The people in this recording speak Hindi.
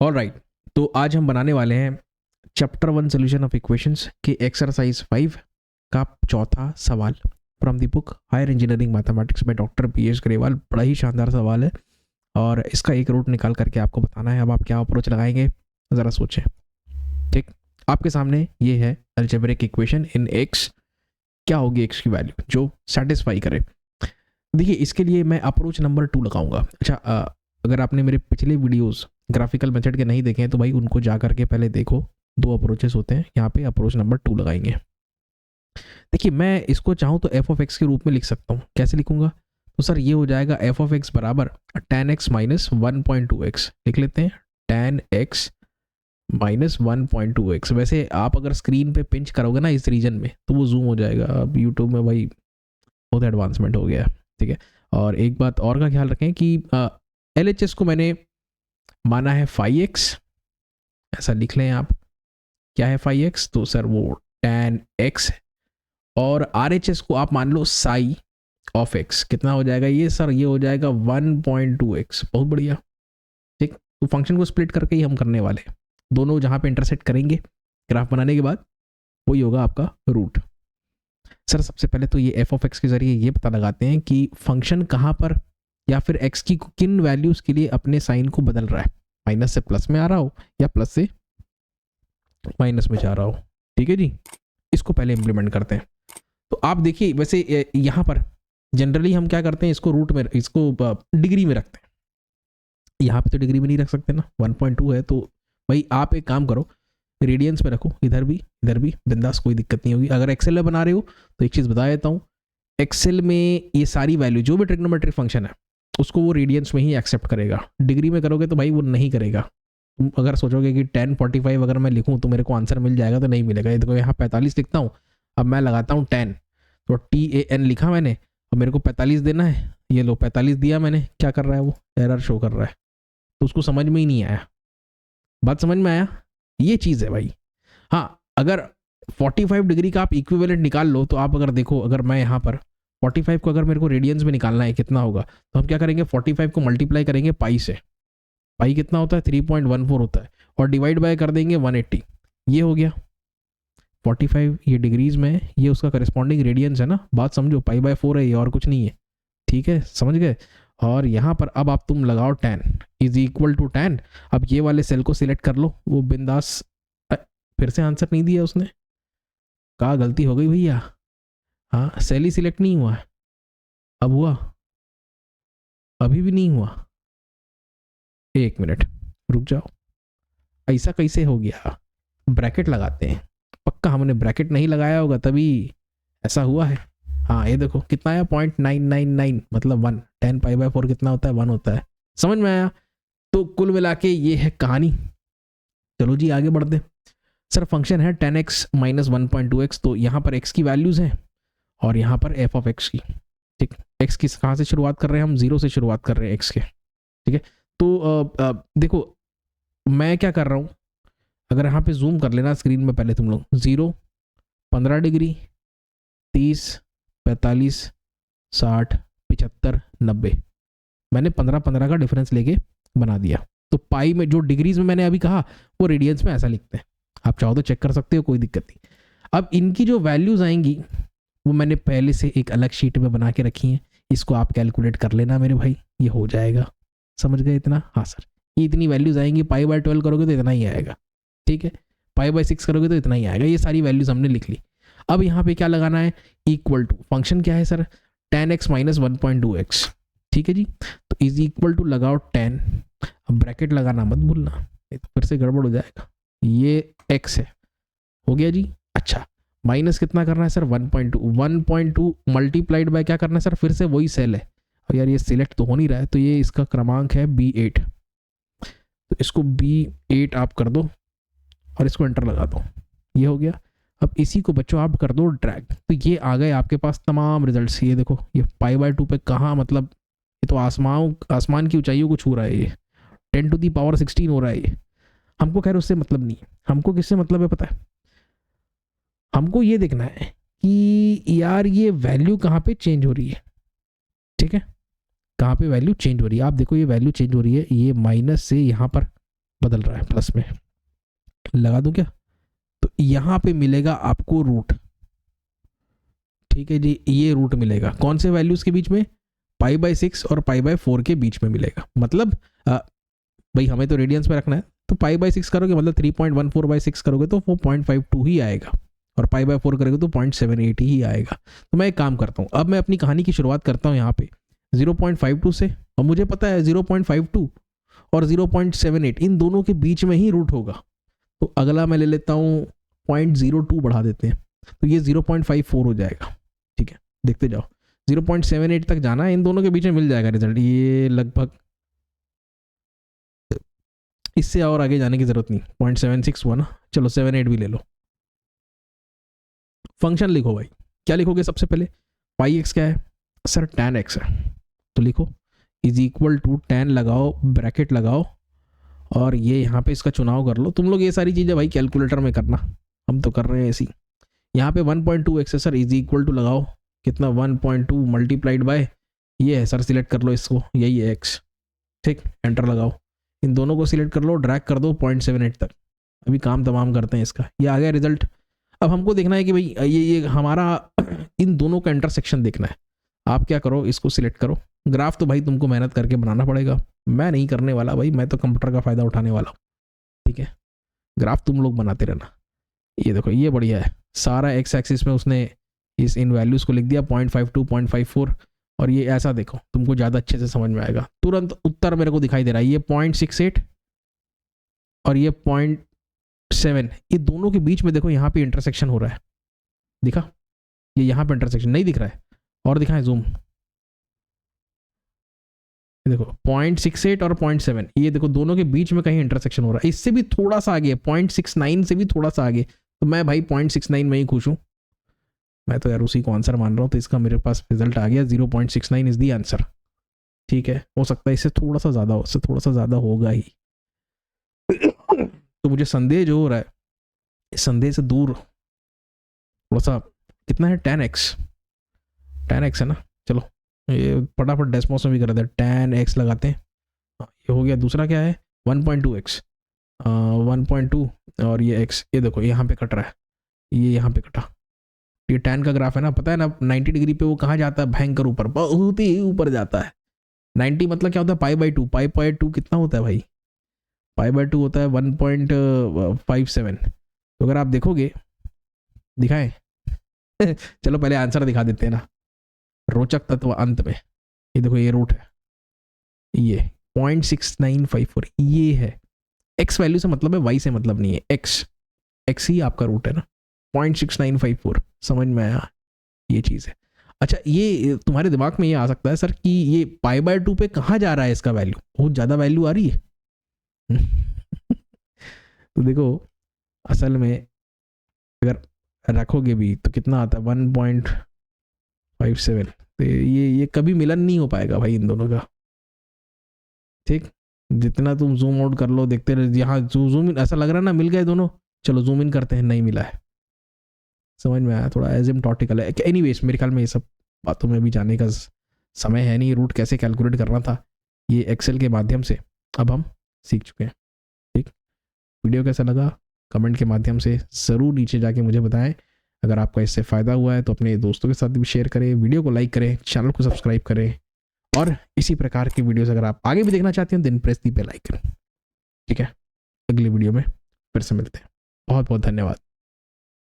ऑलराइट, तो आज हम बनाने वाले हैं चैप्टर 1 सॉल्यूशन ऑफ इक्वेशंस के एक्सरसाइज 5 का चौथा सवाल from the book higher engineering mathematics by doctor PS Grewal. बड़ा ही शानदार सवाल है और इसका एक रूट निकाल करके आपको बताना है। अब आप क्या अप्रोच लगाएंगे ज़रा सोचें। ठीक, आपके सामने ये है अलजेब्रिक इक्वेशन इन एक्स। क्या होगी एक्स की वैल्यू जो सेटिस्फाई करे। देखिए, इसके लिए मैं अप्रोच नंबर 2 लगाऊंगा। अच्छा, अगर आपने मेरे पिछले वीडियोस ग्राफिकल मेथड के नहीं देखे हैं तो भाई उनको जा करके पहले देखो। 2 अप्रोचेस होते हैं, यहाँ पे अप्रोच नंबर 2 लगाएंगे। देखिए, मैं इसको चाहूँ तो एफ ऑफ एक्स के रूप में लिख सकता हूँ। कैसे लिखूंगा? तो सर ये हो जाएगा एफ ऑफ एक्स बराबर tan x माइनस 1.2x। लिख लेते हैं tan x माइनस 1.2x। वैसे आप अगर स्क्रीन पे पिंच करोगे ना इस रीजन में तो वो जूम हो जाएगा। अब यूट्यूब में भाई बहुत एडवांसमेंट हो गया है, ठीक है। और एक बात और का ख्याल रखें कि LHS को मैंने माना है 5x, ऐसा लिख लें आप। क्या है 5x? तो सर वो tan x है। और RHS को आप मान लो साई ऑफ x। कितना हो जाएगा ये? सर ये हो जाएगा 1.2x। बहुत बढ़िया, ठीक। तो फंक्शन को स्प्लिट करके ही हम करने वाले हैं। दोनों जहाँ पे इंटरसेक्ट करेंगे ग्राफ बनाने के बाद वही होगा आपका रूट। सर सबसे पहले तो ये एफ ऑफ एक्स के जरिए ये पता लगाते हैं कि फंक्शन कहाँ पर या फिर एक्स की किन वैल्यूज़ के लिए अपने साइन को बदल रहा है। माइनस से प्लस में आ रहा हो या प्लस से माइनस में जा रहा हो, ठीक है जी। इसको पहले इंप्लीमेंट करते हैं। तो आप देखिए, वैसे यहाँ पर जनरली हम क्या करते हैं, इसको रूट में, इसको डिग्री में रखते हैं। यहाँ पे तो डिग्री में नहीं रख सकते ना, 1.2 है। तो भाई आप एक काम करो, रेडियंस में रखो, इधर भी बिंदास, कोई दिक्कत नहीं होगी। अगर एक्सेल में बना रहे हो तो एक चीज़ बता देता हूँ, एक्सेल में ये सारी वैल्यू जो भी ट्रिग्नोमेट्रिक फंक्शन है उसको वो रेडियंस में ही एक्सेप्ट करेगा। डिग्री में करोगे तो भाई वो नहीं करेगा। तुम अगर सोचोगे कि 1045 अगर मैं लिखूँ तो मेरे को आंसर मिल जाएगा, तो नहीं मिलेगा। ये देखो यहाँ 45 लिखता हूँ, अब मैं लगाता हूँ 10, तो TAN लिखा मैंने, अब मेरे को 45 देना है। ये लो 45 दिया मैंने, क्या कर रहा है वो? एरर शो कर रहा है। तो उसको समझ में ही नहीं आया। बात समझ में आया? ये चीज़ है भाई। हाँ, अगर 45 डिग्री का आप इक्विवेलेंट निकाल लो तो आप अगर देखो, अगर मैं यहाँ पर 45 को अगर मेरे को रेडियंस में निकालना है कितना होगा, तो हम क्या करेंगे, 45 को मल्टीप्लाई करेंगे पाई से। पाई कितना होता है? 3.14 होता है, और डिवाइड बाय कर देंगे 180। ये हो गया 45, ये डिग्रीज में, ये उसका करस्पॉन्डिंग रेडियंस है ना। बात समझो, पाई बाय 4 है ये, और कुछ नहीं है, ठीक है, समझ गए। और यहाँ पर अब आप तुम लगाओ tan is equal to tan। अब ये वाले सेल को सिलेक्ट कर लो, वो बिंदास। फिर से आंसर नहीं दिया उसने, कहा गलती हो गई भैया। हाँ, सेल ही सिलेक्ट नहीं हुआ है। अब हुआ? अभी भी नहीं हुआ। एक मिनट रुक जाओ, ऐसा कैसे हो गया? ब्रैकेट लगाते हैं, पक्का हमने ब्रैकेट नहीं लगाया होगा तभी ऐसा हुआ है। हाँ, ये देखो कितना आया, 0.999 मतलब 1। 10 पाई बाय 4 कितना होता है? 1 होता है। समझ में आया? तो कुल मिला के ये है कहानी। चलो जी आगे बढ़ते। सर फंक्शन है tan x माइनस 1.2x, तो यहाँ पर x की वैल्यूज़ हैं और यहाँ पर f ऑफ x की, ठीक। x की कहाँ से शुरुआत कर रहे हैं हम? 0 से शुरुआत कर रहे हैं x के, ठीक है। तो देखो मैं क्या कर रहा हूँ, अगर यहाँ पे जूम कर लेना स्क्रीन में पहले तुम लोग, 0, 15 डिग्री, 30, 45, 60, 75, 90, मैंने 15 का डिफरेंस लेके बना दिया। तो पाई में जो डिग्रीज में मैंने अभी कहा वो रेडियंस में ऐसा लिखते हैं। आप चाहो तो चेक कर सकते हो, कोई दिक्कत नहीं। अब इनकी जो वैल्यूज आएंगी वो मैंने पहले से एक अलग शीट में बना के रखी हैं, इसको आप कैलकुलेट कर लेना मेरे भाई, ये हो जाएगा। समझ गए इतना? हाँ सर, ये इतनी वैल्यूज आएंगी। पाई बाय 12 करोगे तो इतना ही आएगा, ठीक है। पाई बाय 6 करोगे तो इतना ही आएगा। ये सारी वैल्यूज हमने लिख ली। अब यहाँ पे क्या लगाना है? इक्वल टू, फंक्शन क्या है sir? tan x minus 1.2x, ठीक है जी। तो इज इक्वल टू लगाओ tan, अब ब्रैकेट लगाना मत भूलना, नहीं तो फिर से गड़बड़ हो जाएगा। ये x है, हो गया जी। अच्छा, माइनस कितना करना है सर? 1.2 मल्टीप्लाइड बाय क्या करना है सर? फिर से वही सेल है। अब यार ये सिलेक्ट तो हो नहीं रहा है, तो ये इसका क्रमांक है B8, तो इसको B8 आप कर दो और इसको एंटर लगा दो। ये हो गया। अब इसी को बच्चों आप कर दो ड्रैग, तो ये आ गए आपके पास तमाम रिजल्ट्स। ये देखो, ये पाई बाय 2 पे कहाँ, मतलब ये तो आसमान की ऊंचाइयों को छू रहा है। ये 10 टू दी पावर 16 हो रहा है ये। हमको खैर उससे मतलब नहीं है, हमको किससे मतलब है पता है? हमको ये देखना है कि यार ये वैल्यू कहाँ पे चेंज हो रही है, ठीक है, कहाँ पे वैल्यू चेंज हो रही है। आप देखो ये वैल्यू चेंज हो रही है, ये माइनस से यहाँ पर बदल रहा है, प्लस में लगा दूं क्या? तो यहाँ पे मिलेगा आपको रूट, ठीक है जी, ये रूट मिलेगा कौन से वैल्यूज के बीच में? π/6 और π/4 के बीच में मिलेगा। मतलब भाई हमें तो रेडियंस में रखना है, तो π/6 करोगे मतलब 3.14/6 करोगे तो वो 0.52 ही आएगा, और π/4 करोगे तो 0.78 ही आएगा। तो मैं एक काम करता हूँ, अब मैं अपनी कहानी की शुरुआत करता हूँ यहाँ पे 0.52 से, और मुझे पता है 0.52 और 0.78 इन दोनों के बीच में ही रूट होगा। तो अगला मैं ले लेता हूँ 0.02 बढ़ा देते हैं, तो ये 0.54 हो जाएगा। ठीक है, देखते जाओ, 0.78 तक जाना है, इन दोनों के बीच में मिल जाएगा रिजल्ट। ये लगभग, इससे और आगे जाने की जरूरत नहीं, 0.76 हुआ ना, चलो 78 भी ले लो। फंक्शन लिखो भाई, क्या लिखोगे सबसे पहले? πx क्या है सर? tan x है, तो लिखो इज इक्वल टू tan लगाओ, ब्रैकेट लगाओ, और ये यहाँ पे इसका चुनाव कर लो। तुम लोग ये सारी चीज़ें भाई कैलकुलेटर में करना, हम तो कर रहे हैं ऐसी। यहाँ पे 1.2x है सर, इज इक्वल टू लगाओ कितना, 1.2 मल्टीप्लाइड बाय ये है सर, सिलेक्ट कर लो इसको, यही है x, ठीक, एंटर लगाओ, इन दोनों को सिलेक्ट कर लो, ड्रैग कर दो 0.78 तक। अभी काम तमाम करते हैं इसका, ये आ गया रिजल्ट। अब हमको देखना है कि भाई ये हमारा इन दोनों का इंटरसेक्शन देखना है। आप क्या करो, इसको सिलेक्ट करो। ग्राफ तो भाई तुमको मेहनत करके बनाना पड़ेगा, मैं नहीं करने वाला भाई, मैं तो कंप्यूटर का फ़ायदा उठाने वाला हूँ, ठीक है। ग्राफ तुम लोग बनाते रहना। ये देखो, ये बढ़िया है, सारा एक्स एक्सिस में उसने इन वैल्यूज़ को लिख दिया, 0.52, 0.54, और ये ऐसा देखो, तुमको ज़्यादा अच्छे से समझ में आएगा। तुरंत उत्तर मेरे को दिखाई दे रहा है, ये 0.68 और ये 0.7, ये दोनों के बीच में देखो यहाँ पे इंटरसेक्शन हो रहा है, दिखा? ये यहाँ पे इंटरसेक्शन नहीं दिख रहा है, और दिखाएं जूम, देखो 0.68 और 0.7, ये देखो दोनों के बीच में कहीं इंटरसेक्शन हो रहा है। इससे भी थोड़ा सा आगे, 0.69 से भी थोड़ा सा आगे, तो मैं भाई 0.69 में ही खुश हूँ, मैं तो यार उसी को आंसर मान रहा हूँ। तो इसका मेरे पास रिजल्ट आ गया, 0.69 इज द आंसर, ठीक है। हो सकता है इससे थोड़ा सा ज़्यादा हो, इससे थोड़ा सा ज़्यादा होगा ही। तो मुझे संदेह जो हो रहा है, इस संदेह से दूर थोड़ा सा, कितना है, tan x है ना। चलो ये फटाफट डेस्मोस में भी कर देते हैं, tan x लगाते हैं, ये हो गया। दूसरा क्या है, 1.2x, 1.2 और ये x, ये देखो यहाँ पे कट रहा है, ये यहाँ पे कटा। ये tan का ग्राफ है ना, पता है ना 90 डिग्री पे वो कहाँ जाता है, भयंकर ऊपर, बहुत ही ऊपर जाता है। 90 मतलब क्या होता है, π/2, π/2 कितना होता है भाई, π/2 होता है 1.57। तो अगर आप देखोगे, दिखाएं चलो पहले आंसर दिखा देते हैं ना, रोचक तत्व अंत में। ये देखो, ये रूट है, ये 0.6954, ये है। x वैल्यू से मतलब है, y से मतलब नहीं है, x ही आपका रूट है ना, 0.6954, समझ में आया? ये चीज़ है। अच्छा, ये तुम्हारे दिमाग में ये आ सकता है सर कि ये π/2 पे कहाँ जा रहा है इसका वैल्यू, बहुत ज़्यादा वैल्यू आ रही है। तो देखो, असल में अगर रखोगे भी तो कितना आता है, 1.57। तो ये कभी मिलन नहीं हो पाएगा भाई इन दोनों का, ठीक। जितना तुम जूम आउट कर लो, देखते रहे, यहाँ जूम इन, ऐसा लग रहा है ना मिल गए दोनों, चलो जूम इन करते हैं, नहीं मिला है। समझ में आया? थोड़ा एजिम्पटोटिकल है। एनीवेज, मेरे ख्याल में ये सब बातों में भी जाने का समय है नहीं। रूट कैसे कैलकुलेट करना था, ये एक्सेल के माध्यम से अब हम सीख चुके हैं, ठीक। वीडियो कैसा लगा कमेंट के माध्यम से ज़रूर नीचे जाके मुझे बताएं। अगर आपका इससे फ़ायदा हुआ है तो अपने दोस्तों के साथ भी शेयर करें, वीडियो को लाइक करें, चैनल को सब्सक्राइब करें, और इसी प्रकार की वीडियोस अगर आप आगे भी देखना चाहते हैं तो प्रेस दी बेल आइकन, ठीक है। अगली वीडियो में फिर से मिलते हैं, बहुत बहुत धन्यवाद।